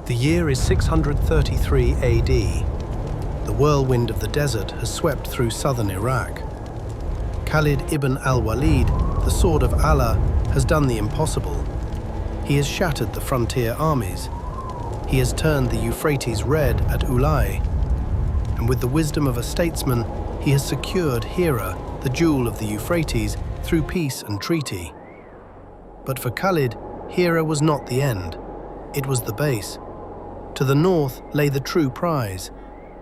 The year is 633 AD. The whirlwind of the desert has swept through southern Iraq. Khalid ibn al-Walid, the sword of Allah, has done the impossible. He has shattered the frontier armies. He has turned the Euphrates red at Ulai. And with the wisdom of a statesman, he has secured Hira, the jewel of the Euphrates, through peace and treaty. But for Khalid, Hira was not the end. It was the base. To the north lay the true prize,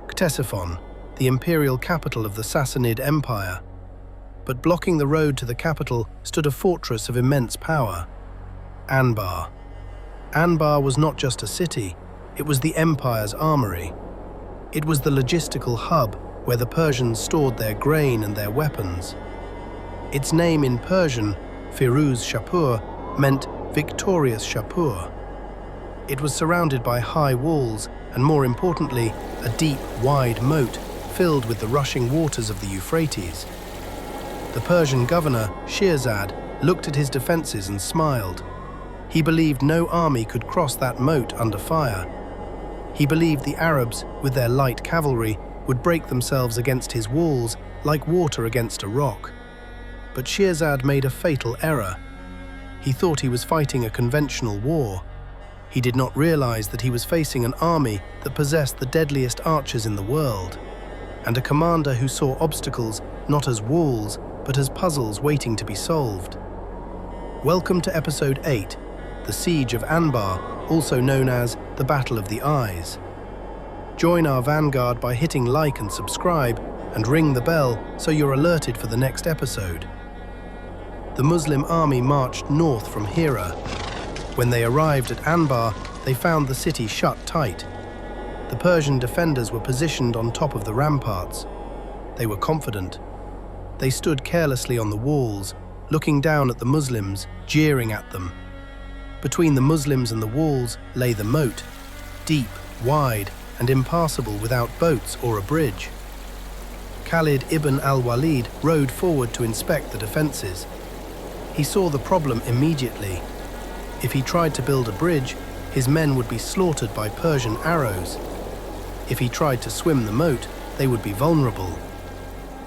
Ctesiphon, the imperial capital of the Sassanid Empire. But blocking the road to the capital stood a fortress of immense power, Anbar. Anbar was not just a city, it was the empire's armory. It was the logistical hub where the Persians stored their grain and their weapons. Its name in Persian, Firuz Shapur, meant victorious Shapur. It was surrounded by high walls and, more importantly, a deep, wide moat filled with the rushing waters of the Euphrates. The Persian governor, Shirzad, looked at his defenses and smiled. He believed no army could cross that moat under fire. He believed the Arabs, with their light cavalry, would break themselves against his walls like water against a rock. But Shirzad made a fatal error. He thought he was fighting a conventional war. He did not realize that he was facing an army that possessed the deadliest archers in the world, and a commander who saw obstacles not as walls, but as puzzles waiting to be solved. Welcome to Episode 8, the Siege of Anbar, also known as the Battle of the Eyes. Join our vanguard by hitting like and subscribe, and ring the bell so you're alerted for the next episode. The Muslim army marched north from Hira. When they arrived at Anbar, they found the city shut tight. The Persian defenders were positioned on top of the ramparts. They were confident. They stood carelessly on the walls, looking down at the Muslims, jeering at them. Between the Muslims and the walls lay the moat, deep, wide, and impassable without boats or a bridge. Khalid ibn al-Walid rode forward to inspect the defenses. He saw the problem immediately. If he tried to build a bridge, his men would be slaughtered by Persian arrows. If he tried to swim the moat, they would be vulnerable.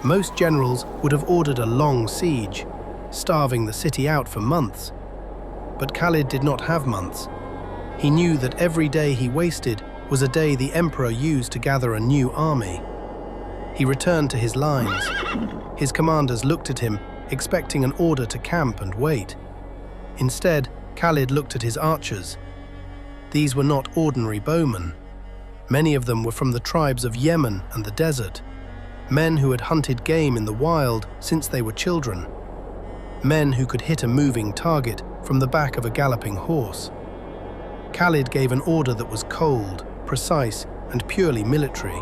Most generals would have ordered a long siege, starving the city out for months. But Khalid did not have months. He knew that every day he wasted was a day the emperor used to gather a new army. He returned to his lines. His commanders looked at him, expecting an order to camp and wait. Instead, Khalid looked at his archers. These were not ordinary bowmen. Many of them were from the tribes of Yemen and the desert, men who had hunted game in the wild since they were children, men who could hit a moving target from the back of a galloping horse. Khalid gave an order that was cold, precise, and purely military.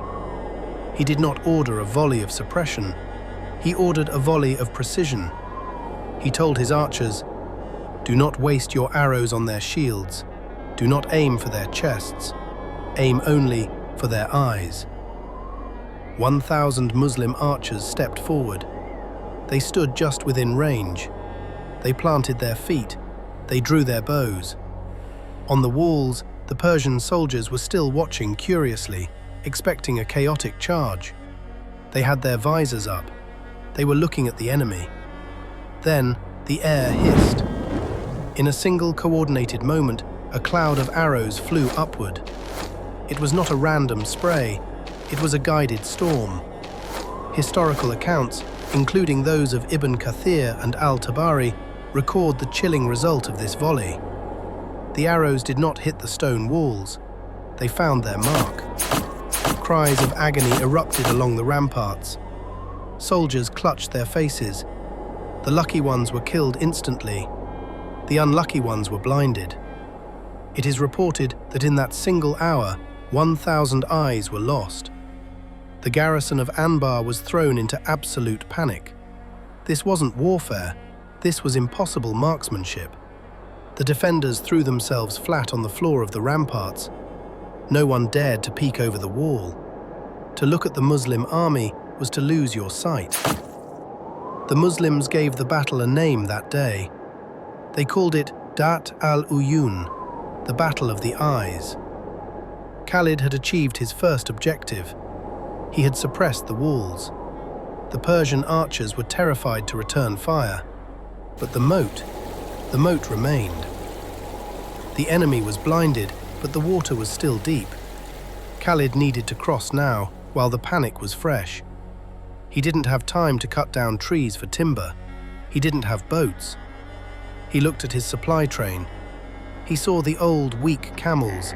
He did not order a volley of suppression. He ordered a volley of precision. He told his archers, "Do not waste your arrows on their shields. Do not aim for their chests. Aim only for their eyes." 1,000 Muslim archers stepped forward. They stood just within range. They planted their feet. They drew their bows. On the walls, the Persian soldiers were still watching curiously, expecting a chaotic charge. They had their visors up. They were looking at the enemy. Then, the air hissed. In a single coordinated moment, a cloud of arrows flew upward. It was not a random spray, it was a guided storm. Historical accounts, including those of Ibn Kathir and Al-Tabari, record the chilling result of this volley. The arrows did not hit the stone walls. They found their mark. Cries of agony erupted along the ramparts. Soldiers clutched their faces. The lucky ones were killed instantly. The unlucky ones were blinded. It is reported that in that single hour, 1,000 eyes were lost. The garrison of Anbar was thrown into absolute panic. This wasn't warfare, this was impossible marksmanship. The defenders threw themselves flat on the floor of the ramparts. No one dared to peek over the wall. To look at the Muslim army was to lose your sight. The Muslims gave the battle a name that day. They called it Dat al-Uyun, the Battle of the Eyes. Khalid had achieved his first objective. He had suppressed the walls. The Persian archers were terrified to return fire. But the moat remained. The enemy was blinded, but the water was still deep. Khalid needed to cross now, while the panic was fresh. He didn't have time to cut down trees for timber. He didn't have boats. He looked at his supply train. He saw the old, weak camels,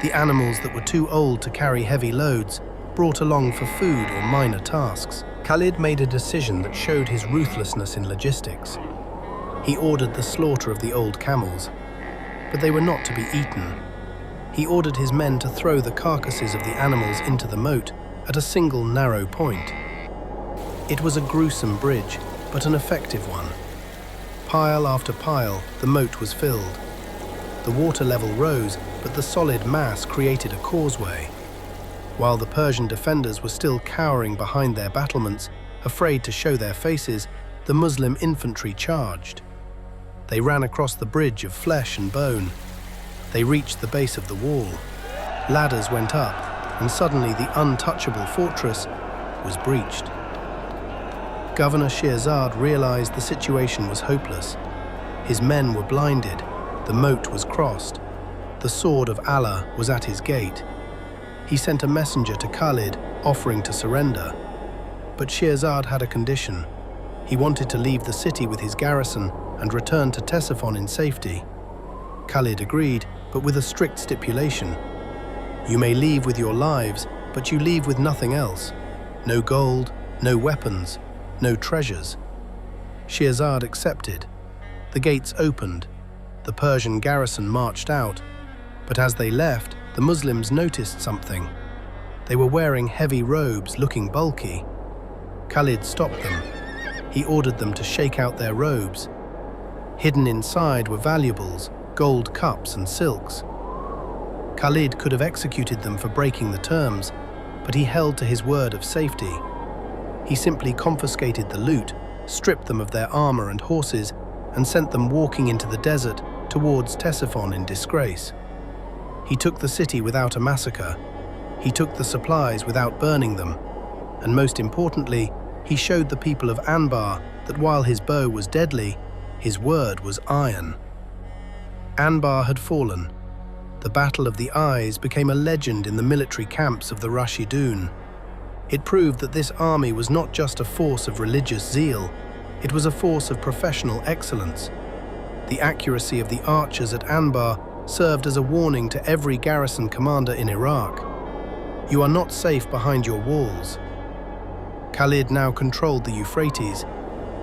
the animals that were too old to carry heavy loads, brought along for food or minor tasks. Khalid made a decision that showed his ruthlessness in logistics. He ordered the slaughter of the old camels, but they were not to be eaten. He ordered his men to throw the carcasses of the animals into the moat at a single narrow point. It was a gruesome bridge, but an effective one. Pile after pile, the moat was filled. The water level rose, but the solid mass created a causeway. While the Persian defenders were still cowering behind their battlements, afraid to show their faces, the Muslim infantry charged. They ran across the bridge of flesh and bone. They reached the base of the wall. Ladders went up, and suddenly the untouchable fortress was breached. Governor Shirzad realized the situation was hopeless. His men were blinded. The moat was crossed. The sword of Allah was at his gate. He sent a messenger to Khalid, offering to surrender. But Shirzad had a condition. He wanted to leave the city with his garrison and return to Ctesiphon in safety. Khalid agreed, but with a strict stipulation. You may leave with your lives, but you leave with nothing else. No gold, no weapons, no treasures. Shirzad accepted. The gates opened. The Persian garrison marched out. But as they left, the Muslims noticed something. They were wearing heavy robes, looking bulky. Khalid stopped them. He ordered them to shake out their robes. Hidden inside were valuables, gold cups and silks. Khalid could have executed them for breaking the terms, but he held to his word of safety. He simply confiscated the loot, stripped them of their armor and horses, and sent them walking into the desert towards Ctesiphon in disgrace. He took the city without a massacre. He took the supplies without burning them. And most importantly, he showed the people of Anbar that while his bow was deadly, his word was iron. Anbar had fallen. The Battle of the Eyes became a legend in the military camps of the Rashidun. It proved that this army was not just a force of religious zeal, it was a force of professional excellence. The accuracy of the archers at Anbar served as a warning to every garrison commander in Iraq. You are not safe behind your walls. Khalid now controlled the Euphrates,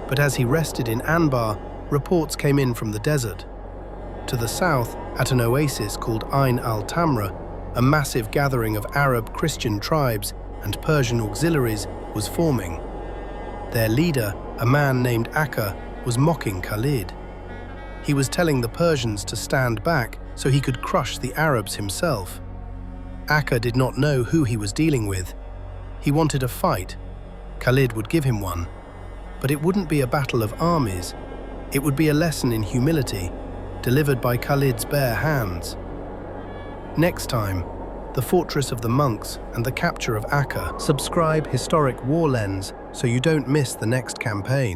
but as he rested in Anbar, reports came in from the desert. To the south, at an oasis called Ain al-Tamra, a massive gathering of Arab Christian tribes and Persian auxiliaries was forming. Their leader, a man named Akka, was mocking Khalid. He was telling the Persians to stand back so he could crush the Arabs himself. Akka did not know who he was dealing with. He wanted a fight. Khalid would give him one. But it wouldn't be a battle of armies. It would be a lesson in humility, delivered by Khalid's bare hands. Next time, the fortress of the monks and the capture of Akka. Subscribe Historic War Lens so you don't miss the next campaign.